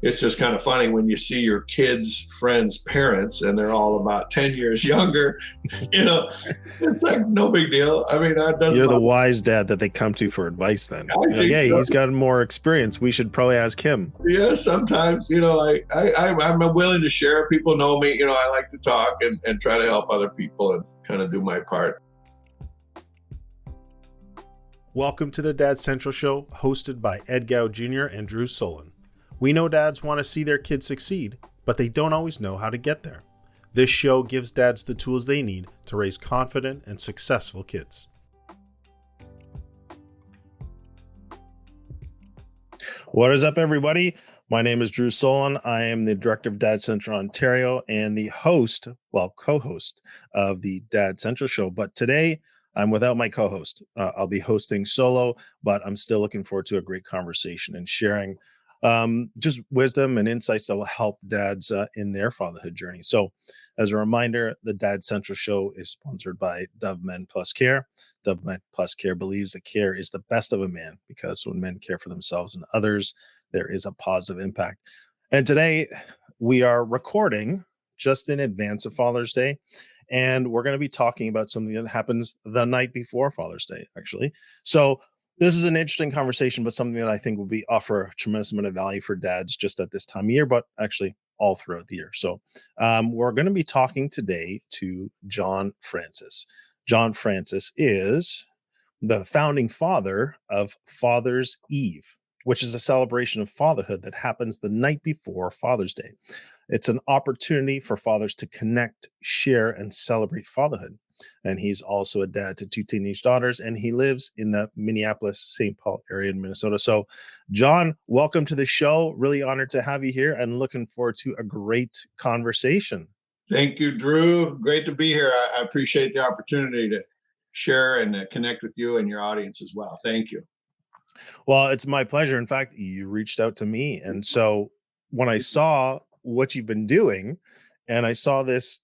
it's just kind of funny when you see your kids' friends' parents and they're all about 10 years younger, you know, it's like no big deal. I mean, that doesn't You're the bother wise dad that they come to for advice then. me. I You're like, think hey, so. he's got more experience. We should probably ask him. Yeah, sometimes, I'm willing to share. People know me, I like to talk and try to help other people and kind of do my part. Welcome to the Dad Central Show, hosted by Ed Gow Jr. and Drew Solon. We know dads want to see their kids succeed, but they don't always know how to get there. This show gives dads the tools they need to raise confident and successful kids. What is up, everybody? My name is Drew Solon. I am the Director of Dad Central Ontario and the co-host of the Dad Central Show. But today, I'm without my co-host. I'll be hosting solo, but I'm still looking forward to a great conversation and sharing just wisdom and insights that will help dads in their fatherhood journey. So as a reminder, the Dad Central Show is sponsored by Dove Men Plus Care. Dove Men Plus Care believes that care is the best of a man, because when men care for themselves and others, there is a positive impact. And today we are recording just in advance of Father's Day. And we're going to be talking about something that happens the night before Father's Day, actually. So this is an interesting conversation, but something that I think will offer a tremendous amount of value for dads just at this time of year, but actually all throughout the year. So we're going to be talking today to John Francis. John Francis is the founding father of Father's Eve, which is a celebration of fatherhood that happens the night before Father's Day. It's an opportunity for fathers to connect, share, and celebrate fatherhood. And he's also a dad to 2 teenage daughters, and he lives in the Minneapolis-St. Paul area in Minnesota. So, John, welcome to the show. Really honored to have you here and looking forward to a great conversation. Thank you, Drew. Great to be here. I appreciate the opportunity to share and connect with you and your audience as well. Thank you. Well, it's my pleasure. In fact, you reached out to me. And so when I saw what you've been doing and I saw this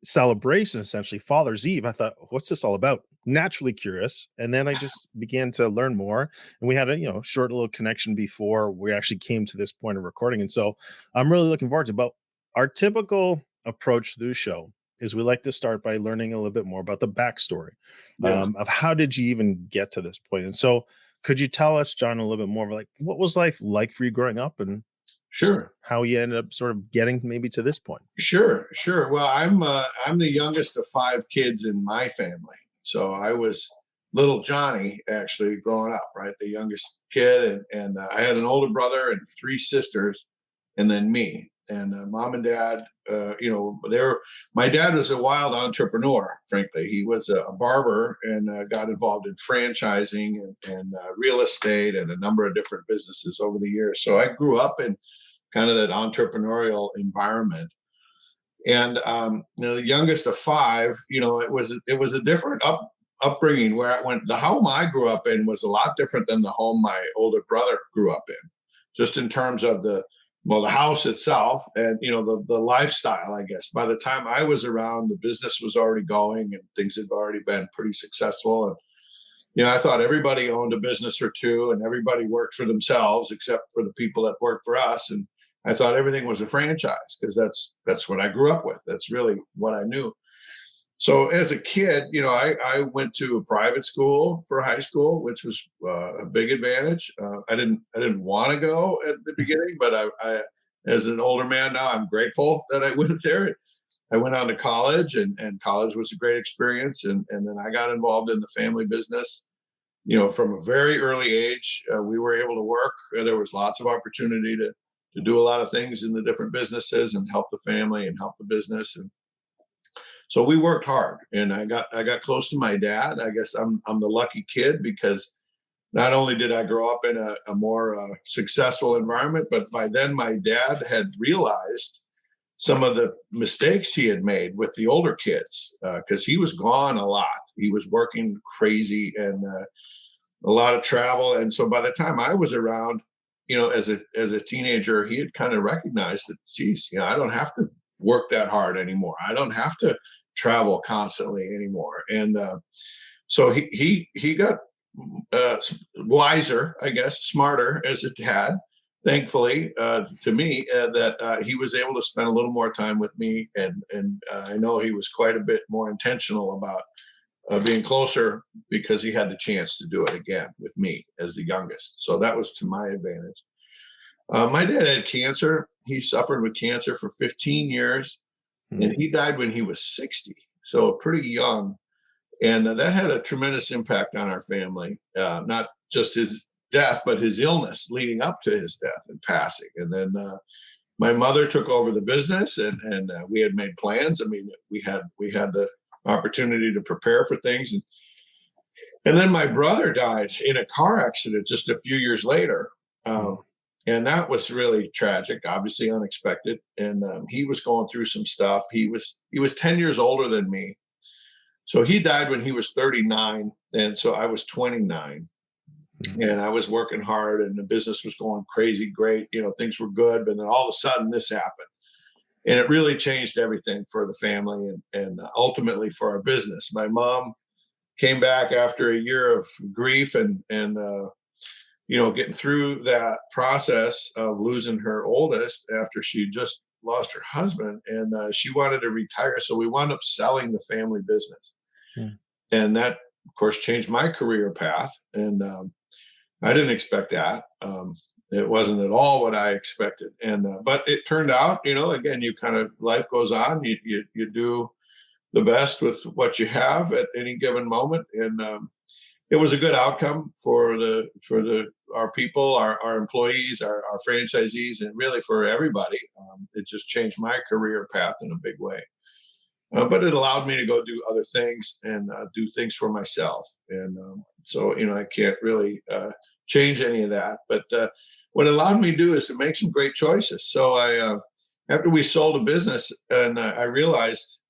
celebration, essentially Father's Eve, I thought, what's this all about? Naturally curious. And then I just began to learn more. And we had a short little connection before we actually came to this point of recording. And so I'm really looking forward to it. But our typical approach to the show is we like to start by learning a little bit more about the backstory of how did you even get to this point. And so could you tell us, John, a little bit more of like what was life like for you growing up and Sure. how you ended up sort of getting maybe to this point? Sure. Well, I'm the youngest of 5 kids in my family, so I was little Johnny actually growing up, right? The youngest kid, and I had an older brother and 3 sisters, and then me. And mom and dad, my dad was a wild entrepreneur. Frankly, he was a barber and got involved in franchising and real estate and a number of different businesses over the years. So I grew up in kind of that entrepreneurial environment. And the youngest of 5, it was a different upbringing where I went. The home I grew up in was a lot different than the home my older brother grew up in, just in terms of the house itself and the lifestyle. I guess by the time I was around, the business was already going and things had already been pretty successful. And I thought everybody owned a business or two and everybody worked for themselves except for the people that worked for us. And I thought everything was a franchise because that's what I grew up with. That's really what I knew. So as a kid, I went to a private school for high school, which was a big advantage. I didn't want to go at the beginning, but I, as an older man now, I'm grateful that I went there. I went on to college, and college was a great experience. And then I got involved in the family business. From a very early age, we were able to work. There was lots of opportunity to do a lot of things in the different businesses and help the family and help the business. And so we worked hard, and I got close to my dad. I guess I'm the lucky kid because not only did I grow up in a more successful environment, but by then my dad had realized some of the mistakes he had made with the older kids because he was gone a lot. He was working crazy and a lot of travel. And so by the time I was around, as a teenager, he had kind of recognized that, geez, I don't have to work that hard anymore. I don't have to travel constantly anymore. And so he got wiser, I guess, smarter as a dad. thankfully to me, that he was able to spend a little more time with me, and I know he was quite a bit more intentional about being closer because he had the chance to do it again with me as the youngest. So that was to my advantage. My dad had cancer. He suffered with cancer for 15 years, and Mm, he died when he was 60, so pretty young. And that had a tremendous impact on our family, not just his death, but his illness leading up to his death and passing. And then my mother took over the business, and we had made plans. I mean, we had the opportunity to prepare for things, and then my brother died in a car accident just a few years later. mm, Um, and that was really tragic, obviously unexpected. And he was going through some stuff. He was 10 years older than me, so he died when he was 39, and so I was 29, mm, and I was working hard, and the business was going crazy great. Things were good, but then all of a sudden this happened, and it really changed everything for the family and ultimately for our business. My mom came back after a year of grief and getting through that process of losing her oldest after she just lost her husband, and she wanted to retire, so we wound up selling the family business, mm, and that of course changed my career path. And I didn't expect that. It wasn't at all what I expected, and but it turned out, again, you kind of, life goes on. You do the best with what you have at any given moment, and it was a good outcome for the our people, our employees, our franchisees, and really for everybody. It just changed my career path in a big way. But it allowed me to go do other things and do things for myself. And so, I can't really change any of that. But what it allowed me to do is to make some great choices. So after we sold a business, and I realized,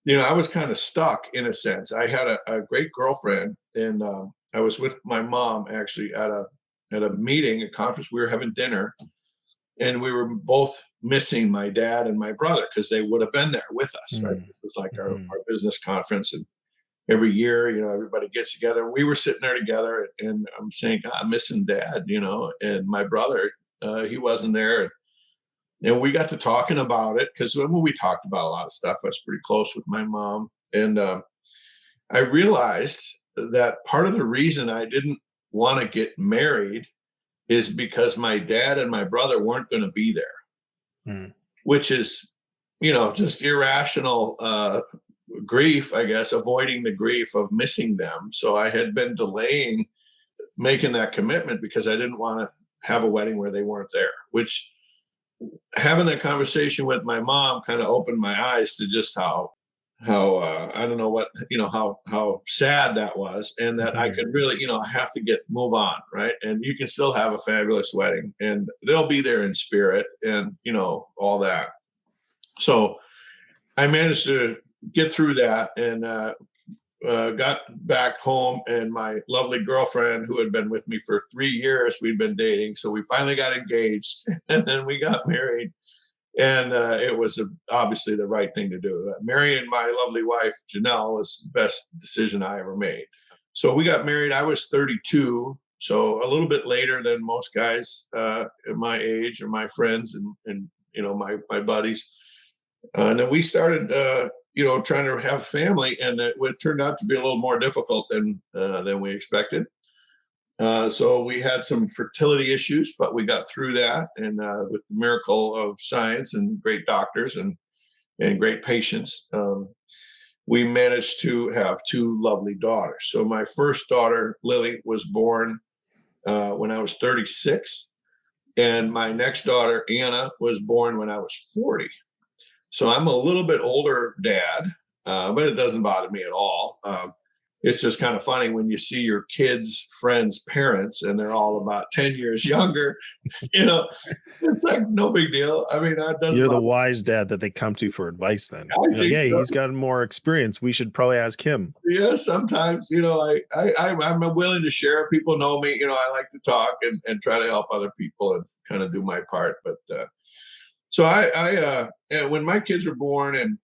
I was kind of stuck in a sense. I had a great girlfriend, and I was with my mom actually at a meeting, a conference. We were having dinner, and we were both missing my dad and my brother because they would have been there with us, right? mm, It was like our mhm, business conference, and every year, everybody gets together. We were sitting there together, and I'm saying, God, I'm missing dad, and my brother, he wasn't there. And we got to talking about it because when we talked about a lot of stuff, I was pretty close with my mom. And I realized that part of the reason I didn't want to get married is because my dad and my brother weren't going to be there, mm, which is, just irrational grief, I guess, avoiding the grief of missing them. So I had been delaying making that commitment because I didn't want to have a wedding where they weren't there, which, having that conversation with my mom kind of opened my eyes to just how I don't know what, how sad that was, and that I mhm. could really, I have to move on, right? And you can still have a fabulous wedding, and they'll be there in spirit, and all that. So I managed to get through that, and got back home, and my lovely girlfriend, who had been with me for 3 years, we'd been dating, so we finally got engaged, and then we got married. And it was obviously the right thing to do. Marrying my lovely wife Janelle was the best decision I ever made. So we got married. I was 32, so a little bit later than most guys at my age or my friends and my buddies. And then we started, trying to have family, and it turned out to be a little more difficult than we expected. So we had some fertility issues, but we got through that, and with the miracle of science and great doctors and great patients, we managed to have two lovely daughters. So my first daughter, Lily, was born when I was 36, and my next daughter, Anna, was born when I was 40. So I'm a little bit older dad, but it doesn't bother me at all. It's just kind of funny when you see your kids' friends' parents and they're all about 10 years younger, you know, it's like no big deal. I mean, that doesn't You're the bother wise dad that they come to for advice then. me. I You're like, think "Hey, so. he's got more experience. We should probably ask him." Yeah, sometimes, I'm willing to share. People know me, I like to talk and try to help other people and kind of do my part. But so and when my kids were born,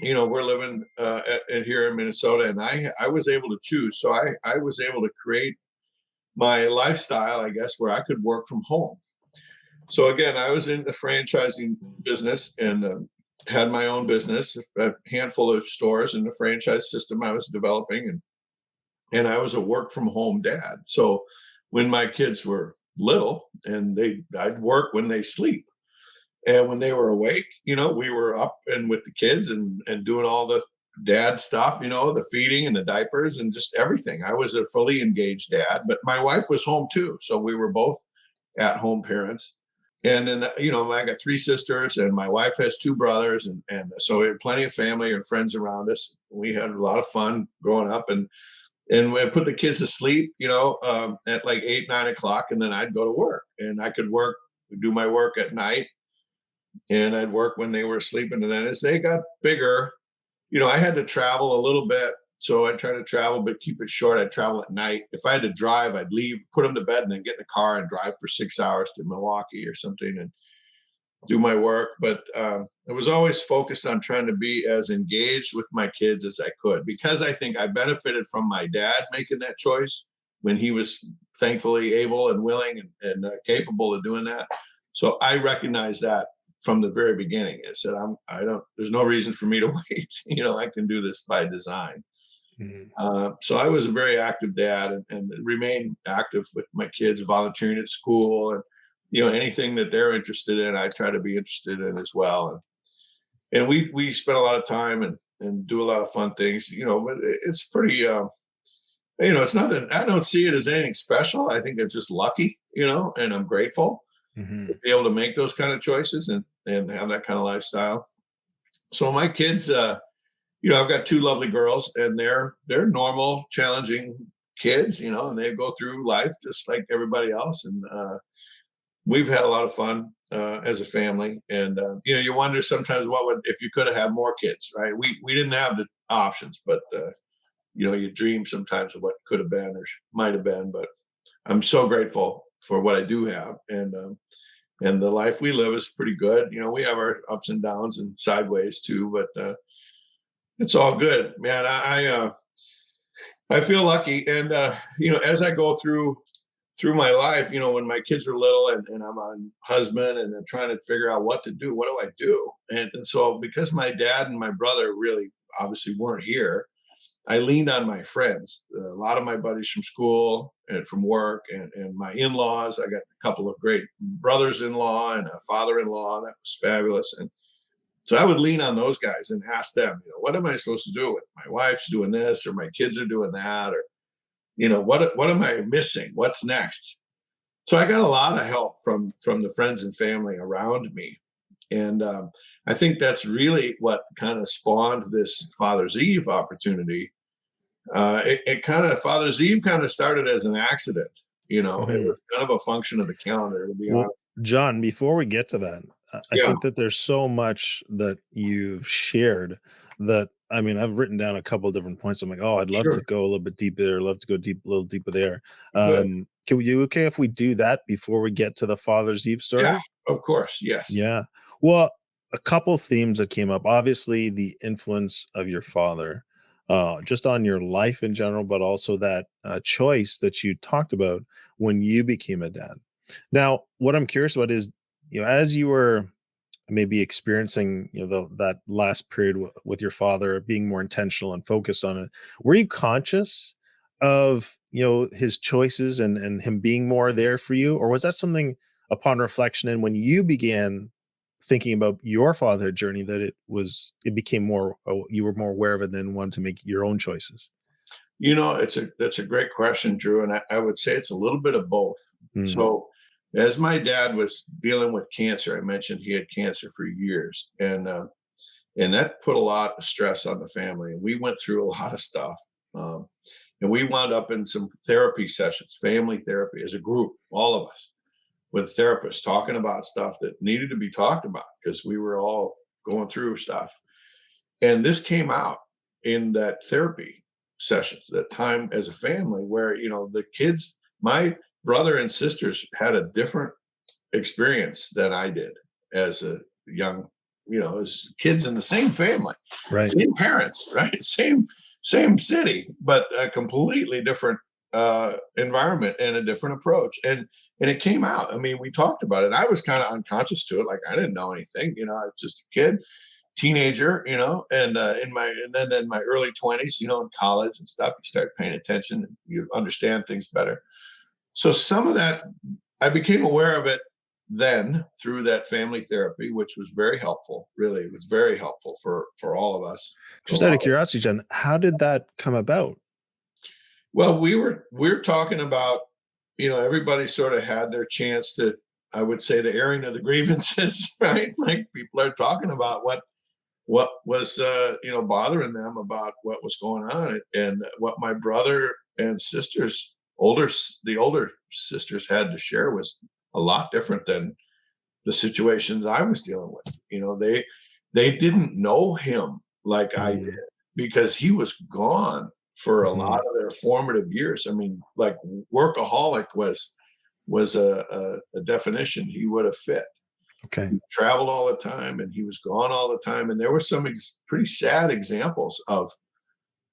we're living here in Minnesota, and I was able to choose. So I was able to create my lifestyle, I guess, where I could work from home. So again, I was in the franchising business and had my own business, a handful of stores in the franchise system I was developing, and I was a work from home dad. So when my kids were little, and I'd work when they sleep, and when they were awake, we were up and with the kids and doing all the dad stuff, the feeding and the diapers and just everything. I was a fully engaged dad, but my wife was home too, so we were both at home parents. And then, I got three sisters, and my wife has two brothers, and so we had plenty of family and friends around us. We had a lot of fun growing up, and we put the kids to sleep, at like 8, 9 o'clock, and then I'd go to work, and I could do my work at night, and I'd work when they were sleeping. And then as they got bigger, I had to travel a little bit. So I'd try to travel, but keep it short. I'd travel at night. If I had to drive, I'd leave, put them to bed, and then get in the car and drive for 6 hours to Milwaukee or something and do my work. But I was always focused on trying to be as engaged with my kids as I could, because I think I benefited from my dad making that choice when he was thankfully able and willing and capable of doing that. So I recognized that from the very beginning. I said, there's no reason for me to wait. I can do this by design. Mhm. So I was a very active dad, and remain active with my kids, volunteering at school, and anything that they're interested in, I try to be interested in as well. And we spend a lot of time and do a lot of fun things. But it's pretty. It's not that I don't see it as anything special. I think I'm just lucky, and I'm grateful to Mhm. be able to make those kind of choices and have that kind of lifestyle. So my kids, I've got two lovely girls, and they're normal, challenging kids, and they go through life just like everybody else. And we've had a lot of fun as a family. And you wonder sometimes what would if you could have had more kids, right? We didn't have the options, but you dream sometimes of what could have been or might have been. But I'm so grateful for what I do have, and the life we live is pretty good. We have our ups and downs and sideways too, but it's all good, man. I feel lucky, and as I go through my life, when my kids are little, and I'm on husband, and I'm trying to figure out what to do, what do I do? And so because my dad and my brother really obviously weren't here, I leaned on my friends, a lot of my buddies from school and from work, and my in-laws. I got a couple of great brothers-in-law and a father-in-law. That was fabulous. And so I would lean on those guys and ask them, what am I supposed to do? My wife's doing this, or my kids are doing that, or what am I missing? What's next? So I got a lot of help from the friends and family around me, and I think that's really what kind of spawned this Father's Eve opportunity. It kind of Father's Eve kind of started as an accident. It Mhm. was kind of a function of the calendar, to be Well, honest. John, before we get to that, I Yeah, think that there's so much that you've shared that I mean, I've written down a couple of different points. I'm like, oh, I'd love to sure, go a little bit deeper there, love to go a little deeper there. good. Can we you okay if we do that before we get to the Father's Eve Yeah, story? of course, yes, Yeah. Well, a couple themes that came up. Obviously, the influence of your father, just on your life in general, but also that choice that you talked about when you became a dad. Now, what I'm curious about is, as you were maybe experiencing, that last period with your father, being more intentional and focused on it, were you conscious of his choices and him being more there for you, or was that something upon reflection and when you began thinking about your fatherhood journey that it became more, you were more aware of it than wanted to make your own choices? that's a great question, Drew, and I would say it's a little bit of both. Mm, So, as my dad was dealing with cancer, I mentioned he had cancer for years, and that put a lot of stress on the family. And we went through a lot of stuff, um, and we wound up in some therapy sessions, family therapy, as a group, all of us, with therapists talking about stuff that needed to be talked about because we were all going through stuff. And this came out in that therapy sessions, that time as a family where, the kids, my brother and sisters had a different experience than I did as a young, as kids in the same family, right. same parents, right? Same city, but a completely different environment and a different approach. And it came out. I mean, we talked about it. I was kind of unconscious to it, like I didn't know anything. I was just a kid, teenager, and and then in my early 20s, in college and stuff, you start paying attention and you understand things better. So some of that, I became aware of it then through that family therapy, which was very helpful. Really, it was very helpful for all of us, for a Just out lot of of. curiosity, Jen, how did that come about? Well, we're talking about, everybody sort of had their chance to, I would say, the airing of the grievances, right? Like people are talking about what was bothering them about what was going on, and what my brother and sisters, the older sisters, had to share was a lot different than the situations I was dealing with. They didn't know him like I did, Mm, because he was gone for a lot mhm. of their formative years. I mean, like, workaholic was a definition he would have fit. Okay. He traveled all the time and he was gone all the time. And there were some pretty sad examples of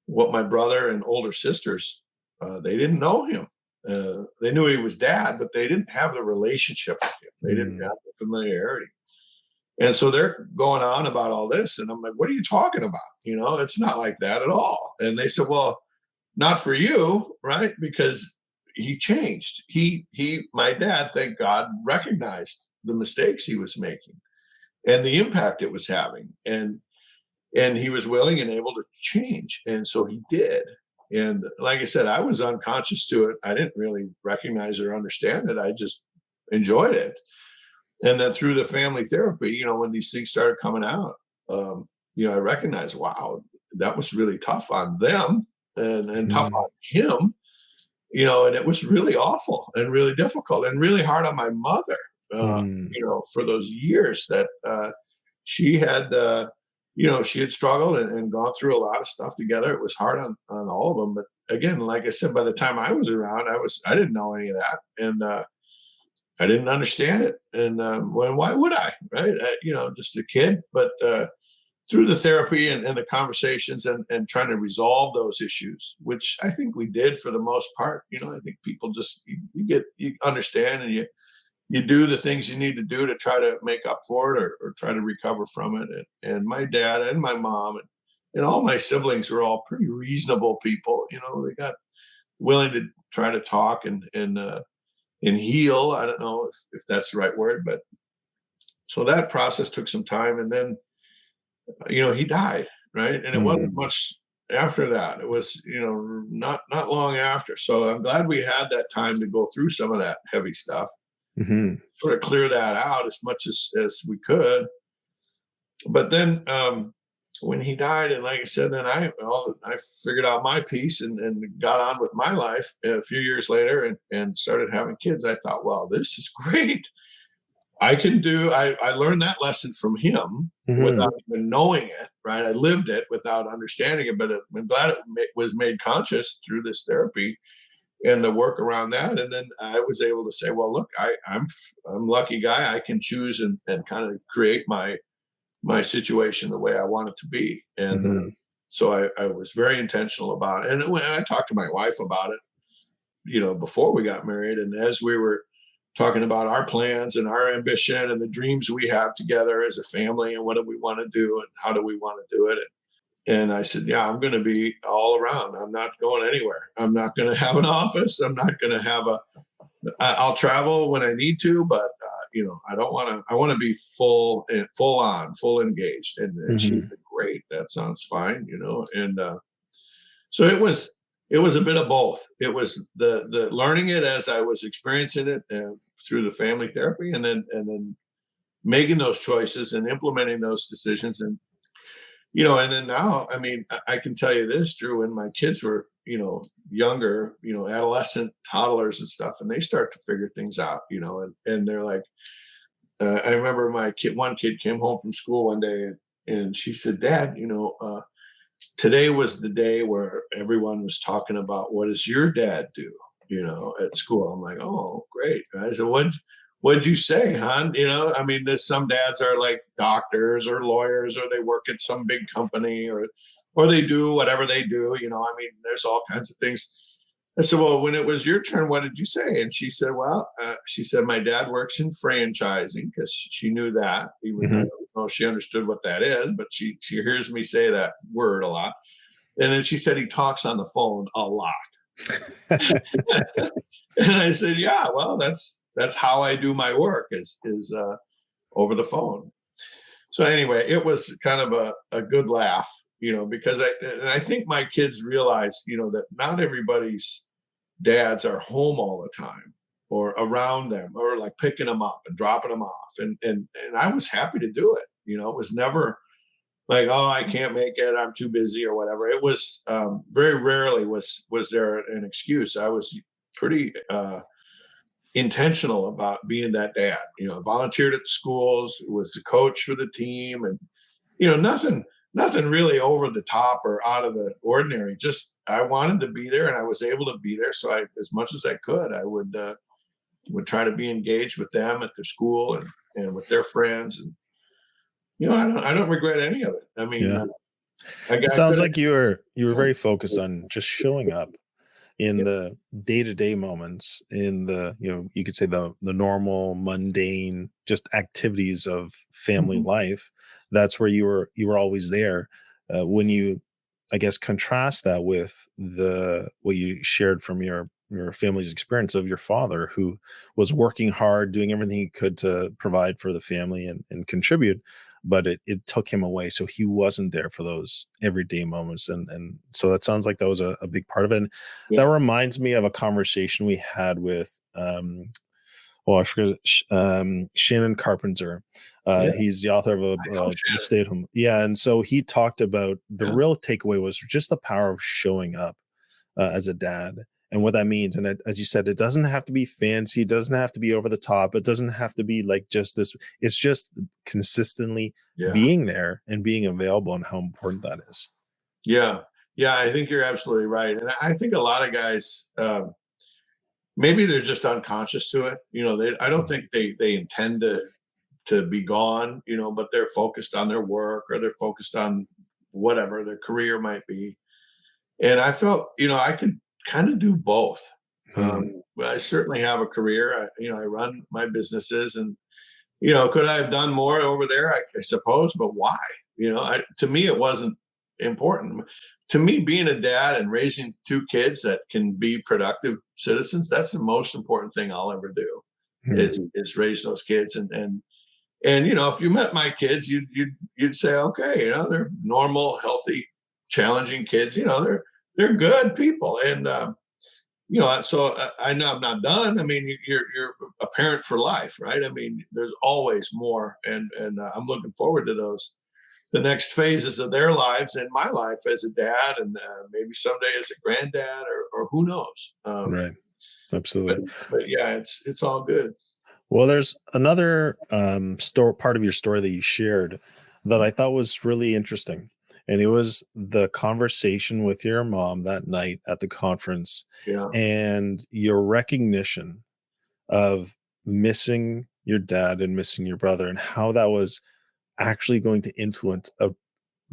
what my brother and older sisters, they didn't know him. They knew he was dad, but they didn't have the relationship with him. They didn't Mm, have the familiarity. And so they're going on about all this. And I'm like, what are you talking about? It's not like that at all. And they said, well, not for you, right? Because he changed. My dad, thank God, recognized the mistakes he was making and the impact it was having. And he was willing and able to change. And so he did. And like I said, I was unconscious to it. I didn't really recognize or understand it. I just enjoyed it. And then through the family therapy, when these things started coming out, I recognized, wow, that was really tough on them, and tough mhm, on him, and it was really awful and really difficult and really hard on my mother, mm, for those years that she had, she had struggled and gone through a lot of stuff together. It was hard on all of them. But again, like I said, by the time I was around, I didn't know any of that. And I didn't understand it. And well, why would I? Right? Just a kid. But through the therapy and the conversations and trying to resolve those issues, which I think we did for the most part. I think people just, you understand, and you do the things you need to do to try to make up for it, or try to recover from it. And my dad and my mom and all my siblings were all pretty reasonable people. They got willing to try to talk and heal. I don't know if that's the right word, but so that process took some time. And then, he died, right? And it wasn't mm, much after that. It was, not long after. So I'm glad we had that time to go through some of that heavy stuff, mhm, sort of clear that out as much as we could. But then, when he died, and like I said, then I figured out my piece and got on with my life a few years later, and started having kids. I thought, well, this is great. I learned that lesson from him mhm, without even knowing it, right? I lived it without understanding it, but I'm glad it was made conscious through this therapy and the work around that. And then I was able to say, well, look, I'm a lucky guy. I can choose and kind of create my situation the way I want it to be. And mhm, so I was very intentional about it. And when I talked to my wife about it, before we got married, and as we were talking about our plans and our ambition and the dreams we have together as a family, and what do we want to do and how do we want to do it. And I said, yeah, I'm going to be all around. I'm not going anywhere. I'm not going to have an office. I'm not going to have I'll travel when I need to, but I don't want to. I want to be full on, full engaged. And she mhm, said, great, that sounds fine. And so it was a bit of both. It was the learning it as I was experiencing it, through the family therapy, and then making those choices and implementing those decisions. And then now, I mean, I can tell you this, Drew, when my kids were, younger, adolescent toddlers and stuff, and they start to figure things out, and they're like, I remember one kid came home from school one day, and she said, Dad, today was the day where everyone was talking about, what does your dad do, at school. I'm like, oh, great. And I said, what'd you say, hon? I mean, there's some dads are like doctors or lawyers, or they work at some big company, or they do whatever they do. I mean, there's all kinds of things. I said, well, when it was your turn, what did you say? And she said, well, she said, my dad works in franchising, because she knew that. Even I Hmm. don't know if she understood what that is, but she hears me say that word a lot. And then she said he talks on the phone a lot. And I said, yeah, well, that's how I do my work, is over the phone. So anyway, it was kind of a good laugh, because I think my kids realized, that not everybody's dads are home all the time, or around them, or like picking them up and dropping them off. And I was happy to do it. It was never like, oh, I can't make it, I'm too busy, or whatever. It was very rarely was there an excuse. I was pretty intentional about being that dad. Volunteered at the schools, was the coach for the team, and nothing really over the top or out of the ordinary. Just I wanted to be there, and I was able to be there. So as much as I could, I would try to be engaged with them at their school, and with their friends. And I don't regret any of it. I mean, Yeah. It I sounds could like you were have. very focused on just showing up in Yeah. the day-to-day moments, in the, you could say the normal mundane just activities of family Mhm. life. That's where you were always there. When you, I guess, contrast that with the what you shared from your family's experience of your father, who was working hard, doing everything he could to provide for the family and contribute, but it took him away, so he wasn't there for those everyday moments. And so that sounds like that was a big part of it. And that Yeah. reminds me of a conversation we had with I forget, Shannon Carpenter. Yeah. He's the author of I know the Shannon. Stay at Home. Yeah, and so he talked about the Yeah. real takeaway was just the power of showing up as a dad and what that means. And as you said, it doesn't have to be fancy, it doesn't have to be over the top, it doesn't have to be like just this. It's just consistently Yeah. being there and being available, and how important that is. Yeah. Yeah. I think you're absolutely right. And I think a lot of guys, maybe they're just unconscious to it. I don't Mhm. think they intend to be gone, but they're focused on their work, or they're focused on whatever their career might be. And I felt, I could kind of do both. Hmm. But I certainly have a career. I run my businesses, and could I have done more over there? I suppose, but why? To me, it wasn't important. To me, being a dad and raising two kids that can be productive citizens, that's the most important thing I'll ever do. Hmm. Is raise those kids. And if you met my kids, you'd say, okay, they're normal, healthy, challenging kids. They're good people. And so I know I'm not done. I mean, you're a parent for life, right? I mean, there's always more, and I'm looking forward to the next phases of their lives, and my life as a dad, and maybe someday as a granddad, or who knows. Right. But Absolutely. but yeah, it's all good. Well, there's another part of your story that you shared that I thought was really interesting. And it was the conversation with your mom that night at the conference, Yeah, and your recognition of missing your dad and missing your brother, and how that was actually going to influence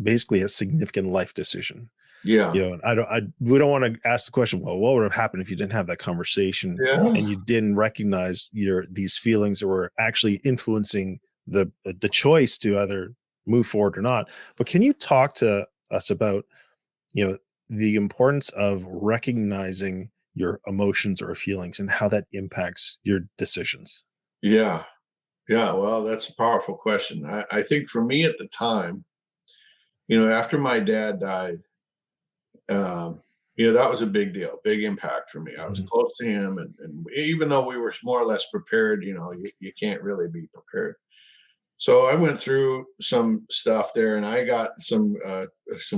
basically a significant life decision. yeah, And we don't want to ask the question, well, what would have happened if you didn't have that conversation yeah, and you didn't recognize these feelings that were actually influencing the choice to either move forward or not. But can you talk to us about, you know, the importance of recognizing your emotions or feelings and how that impacts your decisions? yeah, yeah. Well, that's a powerful question. I think for me at the time, after my dad died, um, that was a big deal, big impact for me. I was Mhm. close to him, and even though we were more or less prepared, you can't really be prepared. So I went through some stuff there, and I got some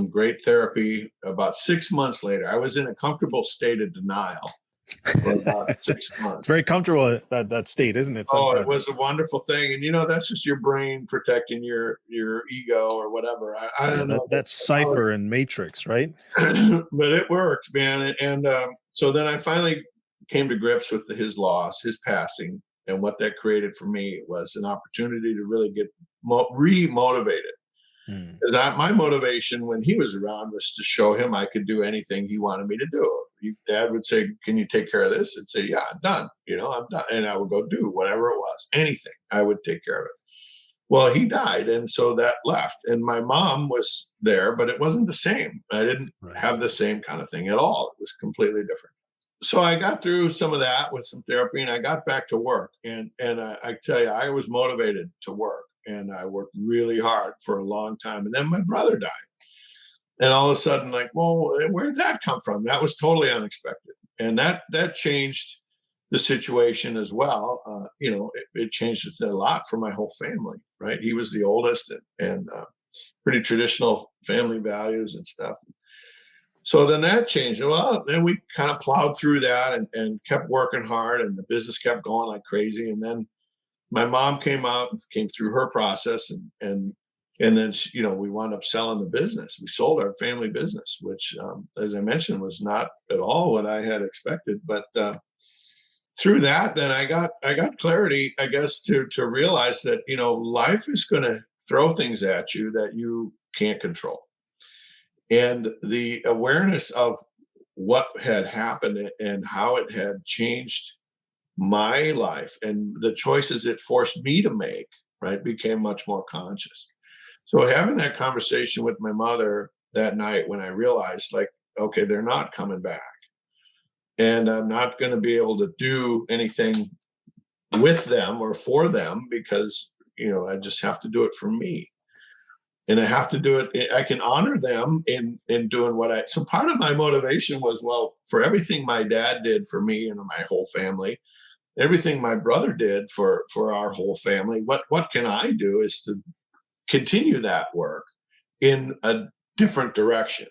great therapy. About 6 months later, I was in a comfortable state of denial for about six It's months. very comfortable that state, isn't it? Oh, it Sometimes. was a wonderful thing, and that's just your brain protecting your ego or whatever. I Yeah, don't know, but that's Cipher and Matrix, right? but it worked, man. And so then I finally came to grips with his loss, his passing, and what that created for me was an opportunity to really get re-motivated. Mm, Because my motivation when he was around was to show him I could do anything he wanted me to do. Dad would say, "Can you take care of this?" I'd say, "Yeah, I'm done. I'm done." And I would go do whatever it was, anything. I would take care of it. Well, he died, and so that left. And my mom was there, but it wasn't the same. I didn't Right. have the same kind of thing at all. It was completely different. So I got through some of that with some therapy, and I got back to work. And I tell you, I was motivated to work, and I worked really hard for a long time. And then my brother died, and all of a sudden, like, well, where did that come from? That was totally unexpected, and that changed the situation as well. It changed it a lot for my whole family. Right, he was the oldest, and pretty traditional family values and stuff. So then that changed. Well, then we kind of plowed through that and kept working hard, and the business kept going like crazy. And then my mom came out and came through her process, and then we wound up selling the business. We sold our family business, which, as I mentioned, was not at all what I had expected. But through that, then I got clarity, I guess, to realize that life is going to throw things at you that you can't control, and the awareness of what had happened and how it had changed my life and the choices it forced me to make, right, became much more conscious. So having that conversation with my mother that night, when I realized, like, okay, they're not coming back, and I'm not going to be able to do anything with them or for them, because I just have to do it for me, and I have to do it. I can honor them in doing what I. So part of my motivation was, well, for everything my dad did for me and my whole family, everything my brother did for our whole family, what can I do is to continue that work in a different direction.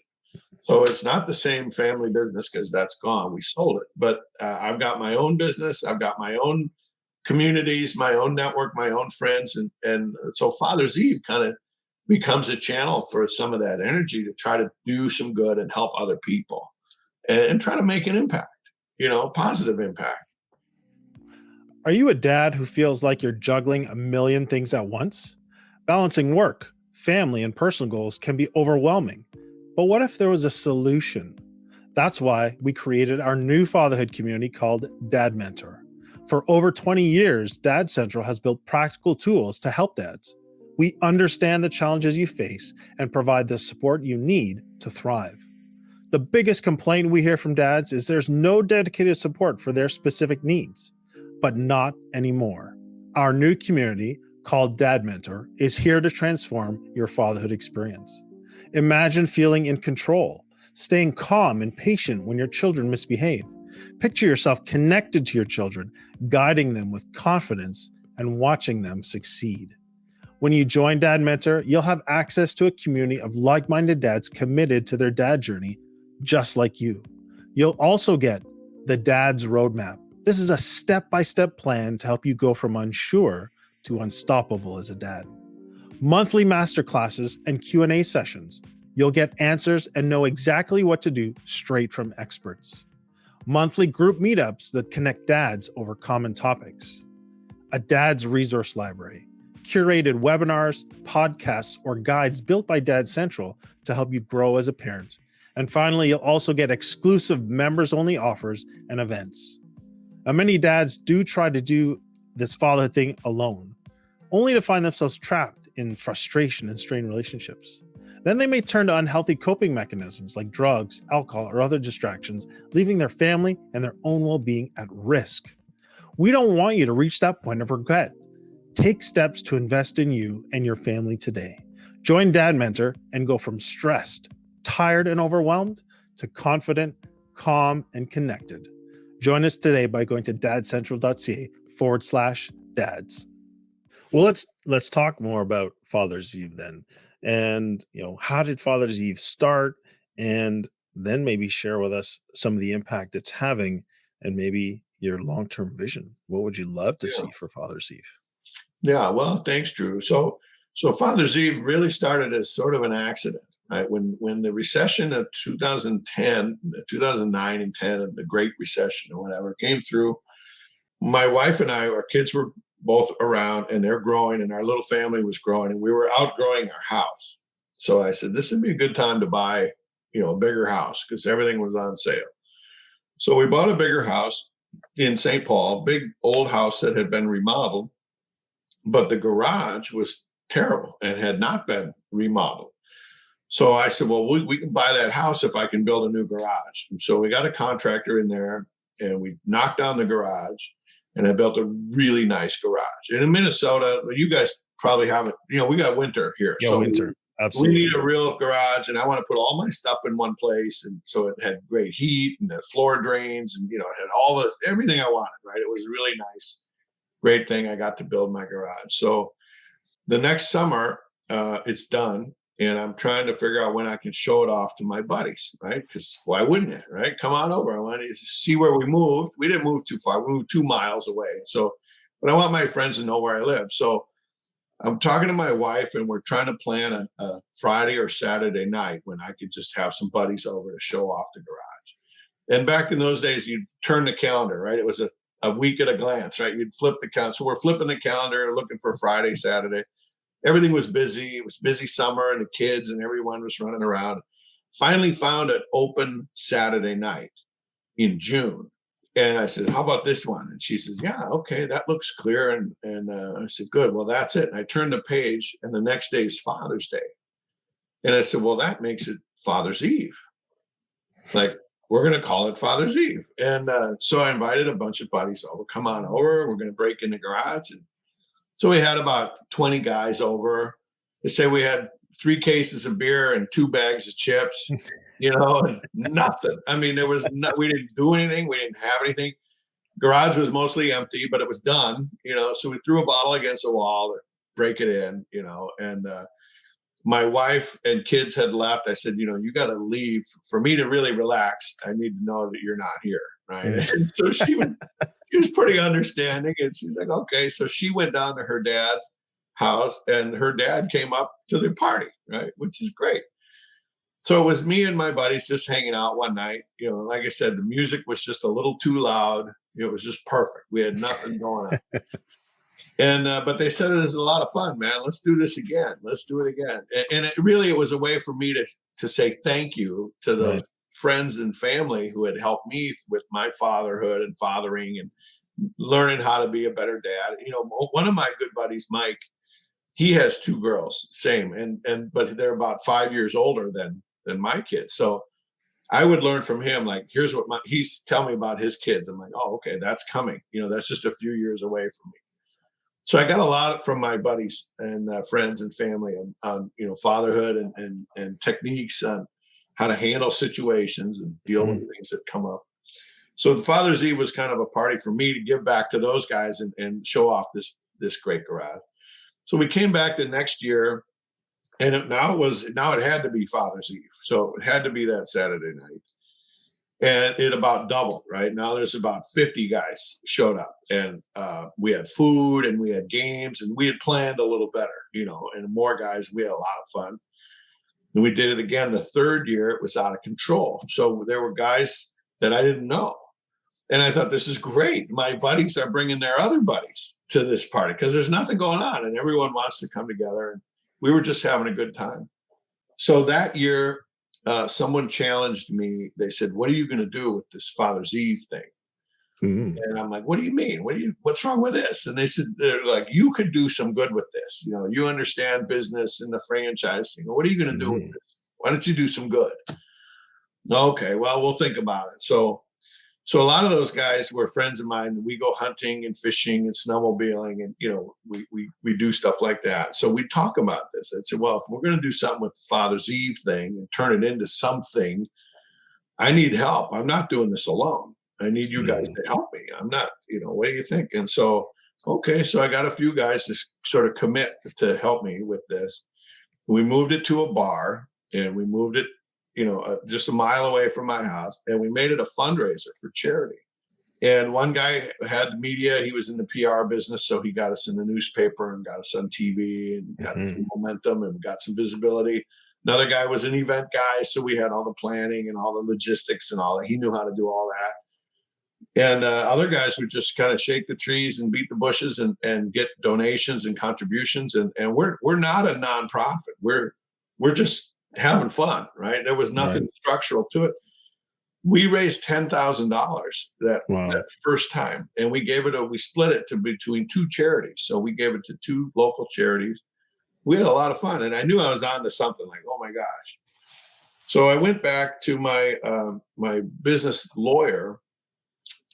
So it's not the same family business, because that's gone. We sold it, but I've got my own business. I've got my own communities, my own network, my own friends, and so Father's Eve kind of becomes a channel for some of that energy to try to do some good and help other people, and try to make an impact, positive impact. Are you a dad who feels like you're juggling a million things at once? Balancing work, family, and personal goals can be overwhelming. But what if there was a solution? That's why we created our new fatherhood community called Dad Mentor. For over 20 years, Dad Central has built practical tools to help dads. We understand the challenges you face and provide the support you need to thrive. The biggest complaint we hear from dads is there's no dedicated support for their specific needs. But not anymore. Our new community, called Dad Mentor, is here to transform your fatherhood experience. Imagine feeling in control, staying calm and patient when your children misbehave. Picture yourself connected to your children, guiding them with confidence and watching them succeed. When you join Dad Mentor, you'll have access to a community of like minded dads committed to their dad journey, just like you. You'll also get the Dad's Roadmap. This is a step by step plan to help you go from unsure to unstoppable as a dad. Monthly masterclasses and Q&A sessions. You'll get answers and know exactly what to do straight from experts. Monthly group meetups that connect dads over common topics. A dad's resource library. Curated webinars, podcasts, or guides built by Dad Central to help you grow as a parent. And finally, you'll also get exclusive members-only offers and events. Now, many dads do try to do this fatherhood thing alone, only to find themselves trapped in frustration and strained relationships. Then they may turn to unhealthy coping mechanisms like drugs, alcohol, or other distractions, leaving their family and their own well-being at risk. We don't want you to reach that point of regret. Take steps to invest in you and your family today. Join Dad Mentor and go from stressed, tired, and overwhelmed to confident, calm, and connected. Join us today by going to dadcentral.ca/dads. Well, let's talk more about Father's Eve then. And how did Father's Eve start? And then maybe share with us some of the impact it's having and maybe your long-term vision. What would you love to Yeah. see for Father's Eve? Yeah, well, thanks, Drew. So Father's Eve really started as sort of an accident, right? When the recession of 2010, 2009 and 10, and the Great Recession or whatever came through, my wife and I, our kids were both around, and they're growing, and our little family was growing, and we were outgrowing our house. So I said, this would be a good time to buy, a bigger house, because everything was on sale. So we bought a bigger house in St. Paul, big old house that had been remodeled, but the garage was terrible and had not been remodeled. So I said, well, we can buy that house if I can build a new garage. And so we got a contractor in there and we knocked down the garage and I built a really nice garage. And in Minnesota, you guys probably haven't, we got winter here. Yeah, So winter. we Absolutely. need a real garage and I want to put all my stuff in one place. And so it had great heat and the floor drains and, it had everything I wanted, right? It was really nice, great thing. I got to build my garage. So the next summer, it's done. And I'm trying to figure out when I can show it off to my buddies, right? Because why wouldn't it, right? Come on over. I want to see where we moved. We didn't move too far. We moved 2 miles away. So, but I want my friends to know where I live. So I'm talking to my wife and we're trying to plan a Friday or Saturday night when I could just have some buddies over to show off the garage. And back in those days, you'd turn the calendar, right? It was a week at a glance, right? You'd flip the calendar. So we're flipping the calendar, looking for Friday, Saturday. Everything was busy. It was busy summer and the kids and everyone was running around. Finally found an open Saturday night in June. And I said, how about this one? And she says, yeah, okay, that looks clear. And I said, good, well, that's it. And I turned the page and the next day is Father's Day. And I said, well, that makes it Father's Eve. Like, we're going to call it Father's Eve. And so I invited a bunch of buddies over, come on over. We're going to break in the garage. And so we had about 20 guys over. They say we had 3 cases of beer and 2 bags of chips, and nothing. I mean, we didn't do anything. We didn't have anything. Garage was mostly empty, but it was done, so we threw a bottle against the wall to break it in, and my wife and kids had left. I said, you got to leave for me to really relax. I need to know that you're not here. Right. And so she was pretty understanding. And she's like, okay. So she went down to her dad's house and her dad came up to the party, right? Which is great. So it was me and my buddies just hanging out one night. Like I said, the music was just a little too loud. It was just perfect. We had nothing going on. And but they said it was a lot of fun, man. Let's do this again. Let's do it again. And it was a way for me to say thank you to those Right. friends and family who had helped me with my fatherhood and fathering and learning how to be a better dad. One of my good buddies, Mike, he has 2 girls, same, but they're about 5 years older than my kids. So I would learn from him. Like, here's what he's telling me about his kids. I'm like, oh, okay, that's coming. That's just a few years away from me. So I got a lot from my buddies and friends and family on fatherhood and techniques on how to handle situations and deal with things that come up. So the Father's Eve was kind of a party for me to give back to those guys and show off this great garage. So we came back the next year, and now it had to be Father's Eve. So it had to be that Saturday night. And it about doubled, right? Now there's about 50 guys showed up, and we had food and we had games, and we had planned a little better, and more guys. We had a lot of fun. And we did it again the third year. It was out of control. So there were guys that I didn't know. And I thought, this is great. My buddies are bringing their other buddies to this party because there's nothing going on and everyone wants to come together. And we were just having a good time. So that year, someone challenged me. They said, what are you going to do with this Father's Eve thing? And I'm like, what do you mean? What's wrong with this? And they're like, you could do some good with this. You understand business and the franchise thing. What are you going to do with this? Why don't you do some good? Okay, well, we'll think about it. So a lot of those guys were friends of mine. We go hunting and fishing and snowmobiling, and we do stuff like that. So we talk about this. I said, well, if we're going to do something with the Father's Eve thing and turn it into something, I need help. I'm not doing this alone. I need you guys to help me. I'm not, what do you think? And so, okay, so I got a few guys to sort of commit to help me with this. We moved it to a bar, and we moved it just a mile away from my house, and we made it a fundraiser for charity. And one guy had media; he was in the PR business, so he got us in the newspaper and got us on TV and got some momentum and got some visibility. Another guy was an event guy, so we had all the planning and all the logistics and all that. He knew how to do all that. And other guys would just kind of shake the trees and beat the bushes and get donations and contributions. And we're not a nonprofit. We're just having fun, right? There was nothing structural to it. we raised $10,000 that Wow. first time, and we split it to between two charities. So we gave it to two local charities. We had a lot of fun, and I knew I was on to something. Like, oh my gosh! So I went back to my business lawyer,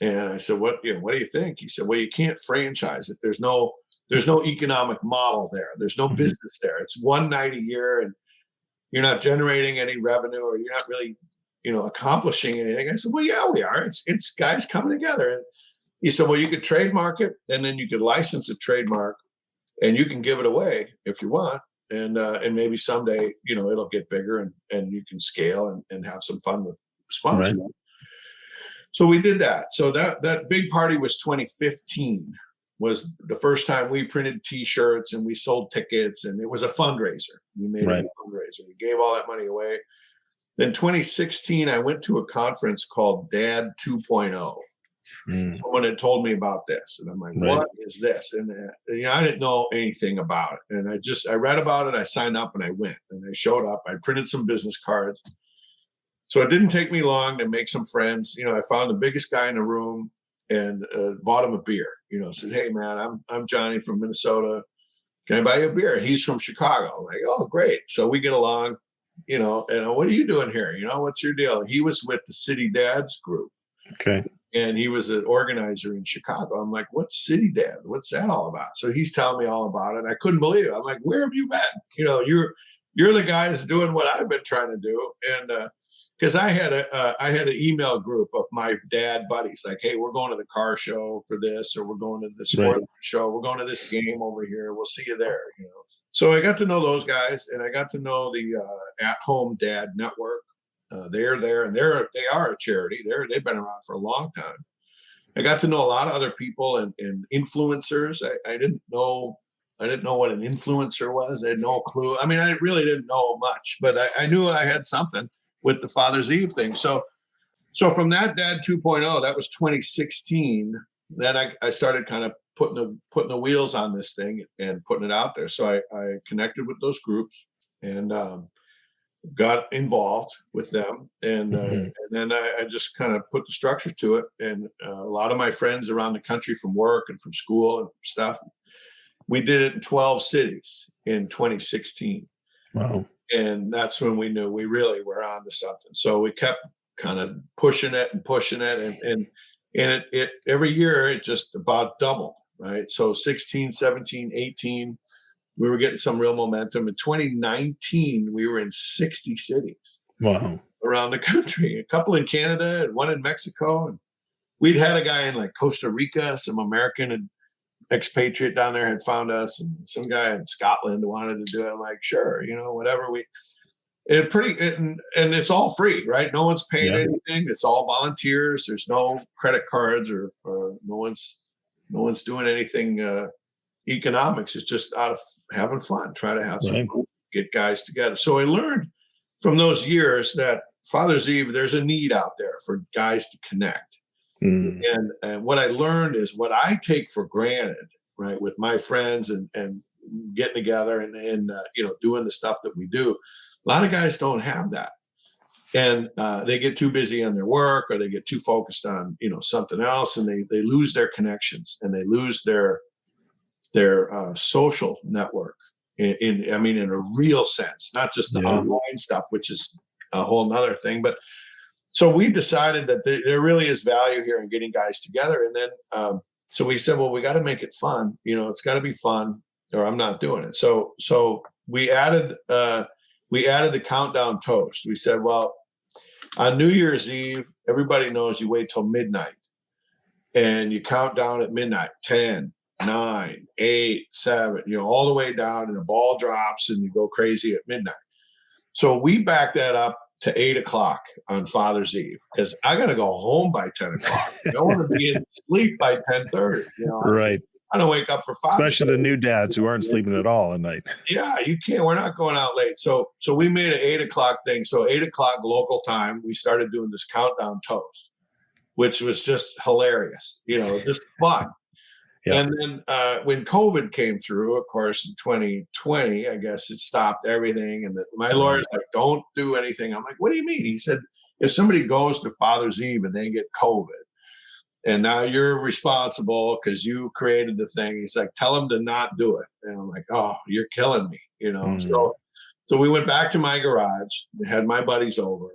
and I said, what do you think? He said, well, you can't franchise it. There's no economic model there. There's no Mhm. business there. It's one night a year, and you're not generating any revenue, or you're not really, accomplishing anything. I said, well, yeah, we are. It's guys coming together. And he said, well, you could trademark it, and then you could license a trademark, and you can give it away if you want. And maybe someday, it'll get bigger, and you can scale and have some fun with Right. sponsoring. So we did that. So that big party was 2015, was the first time we printed T-shirts and we sold tickets, and it was a fundraiser. We made it Right. a fundraiser. We gave all that money away. Then 2016, I went to a conference called Dad 2.0. Mm. Someone had told me about this, and I'm like, Right. "What is this?" And I didn't know anything about it, and I read about it. I signed up and I went, and I showed up. I printed some business cards. So it didn't take me long to make some friends. I found the biggest guy in the room and bought him a beer. Said, "Hey man, I'm Johnny from Minnesota. Can I buy you a beer?" He's from Chicago. I'm like, "Oh, great." So we get along. And what are you doing here? What's your deal? He was with the City Dads group, Okay. and he was an organizer in Chicago. I'm like, "What's City Dad? What's that all about?" So he's telling me all about it. I couldn't believe it. I'm like, "Where have you been? You're the guys doing what I've been trying to do." And because I had an email group of my dad buddies, like, "Hey, we're going to the car show for this, or we're going to the Right. sports show. We're going to this game over here. We'll see you there." So I got to know those guys, and I got to know the At Home Dad Network. They're there, and they are a charity. They've been around for a long time. I got to know a lot of other people and influencers. I didn't know what an influencer was. I had no clue. I mean, I really didn't know much, but I knew I had something with the Father's Eve thing. So from that Dad 2.0, that was 2016. Then I started kind of putting the wheels on this thing and putting it out there. So I connected with those groups, and got involved with them, Mhm. and then I just kind of put the structure to it. And a lot of my friends around the country from work and from school and stuff, we did it in 12 cities in 2016. Wow. And that's when we knew we really were on to something. So we kept kind of pushing it and pushing it, and it every year it just about doubled, right? So 16, 17, 18, we were getting some real momentum. In 2019, we were in 60 cities Wow. around the country, a couple in Canada and one in Mexico. And we'd had a guy in like Costa Rica, some American and expatriate down there had found us, and some guy in Scotland wanted to do it. I'm like, sure, whatever. And it's all free, right? No one's paying Yeah. anything. It's all volunteers. There's no credit cards, or no one's doing anything economics. Is just out of having fun, try to have some Right. fun, get guys together. So I learned from those years that Father's Eve, there's a need out there for guys to connect. Mm. And what I learned is what I take for granted, right, with my friends and getting together and doing the stuff that we do. A lot of guys don't have that, and they get too busy on their work, or they get too focused on something else, and they lose their connections, and they lose their social network I mean, in a real sense, not just the Yeah. online stuff, which is a whole nother thing. But so we decided that there really is value here in getting guys together. And then so we said, well, we got to make it fun. It's got to be fun, or I'm not doing it. So we added the countdown toast. We said, well, on New Year's Eve, everybody knows you wait till midnight and you count down at midnight, 10, 9, 8, 7, all the way down, and the ball drops and you go crazy at midnight. So we back that up to 8 o'clock on Father's Eve, because I got to go home by 10 o'clock. I don't want to be in sleep by 10:30. Right. I don't wake up for Father's Especially the Day. new dads who aren't sleeping at all at night. Yeah, you can't. We're not going out late. So we made an 8 o'clock thing. So 8 o'clock local time, we started doing this countdown toast, which was just hilarious. Just fun. Yeah. And then when COVID came through, of course, in 2020, I guess it stopped everything. And my Right. lawyer's like, don't do anything. I'm like, what do you mean? He said, if somebody goes to Father's Eve and they get COVID, and now you're responsible because you created the thing. He's like, tell them to not do it. And I'm like, oh, you're killing me, you know. Mm, So we went back to my garage, had my buddies over.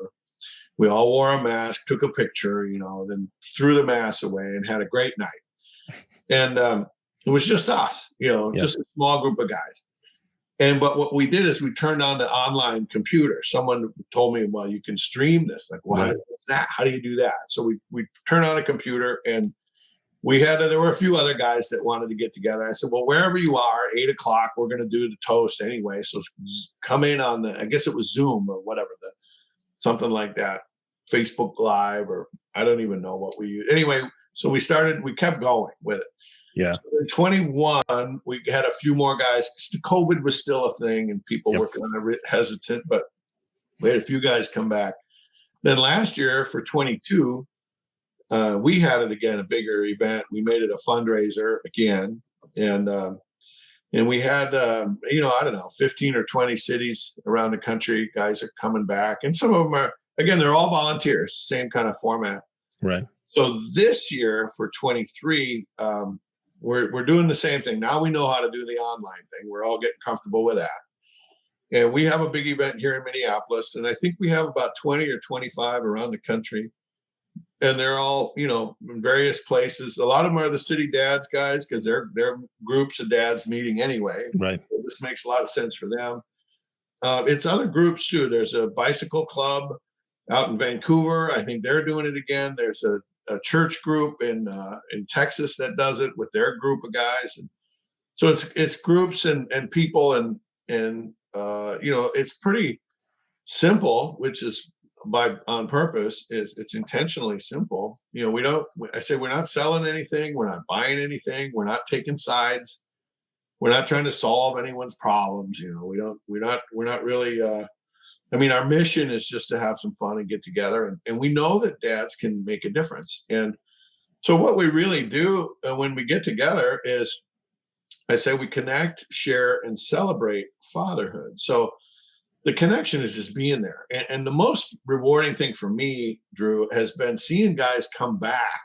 We all wore a mask, took a picture, you know, then threw the mask away and had a great night. And it was just us, you know, yeah. just a small group of guys. And but what we did is we turned on the online computer. Someone told me, well, you can stream this. Like, well, Right. what's that? How do you do that? So we turned on a computer, and there were a few other guys that wanted to get together. I said, well, wherever you are, 8 o'clock, we're going to do the toast anyway. So come in on I guess it was Zoom or whatever, something like that, Facebook Live, or I don't even know what we use. Anyway, so we kept going with it. Yeah. So in 21, we had a few more guys. COVID was still a thing and people Yep. were kind of hesitant, but we had a few guys come back. Then last year for 22, we had it again, a bigger event. We made it a fundraiser again. And we had, I don't know, 15 or 20 cities around the country. Guys are coming back. And some of them are, again, they're all volunteers, same kind of format. Right. So this year for 23, we're doing the same thing. Now we know how to do the online thing. We're all getting comfortable with that. And we have a big event here in Minneapolis. And I think we have about 20 or 25 around the country. And they're all, in various places. A lot of them are the city dads guys because they're groups of dads meeting anyway. Right. So this makes a lot of sense for them. It's other groups too. There's a bicycle club out in Vancouver. I think they're doing it again. There's a church group in Texas that does it with their group of guys. And so it's groups and people and it's pretty simple, which is on purpose. It's intentionally simple. I say we're not selling anything, we're not buying anything, we're not taking sides, we're not trying to solve anyone's problems. We're not really our mission is just to have some fun and get together, and we know that dads can make a difference. And so what we really do when we get together is, I say, we connect, share, and celebrate fatherhood. So the connection is just being there. And the most rewarding thing for me, Drew, has been seeing guys come back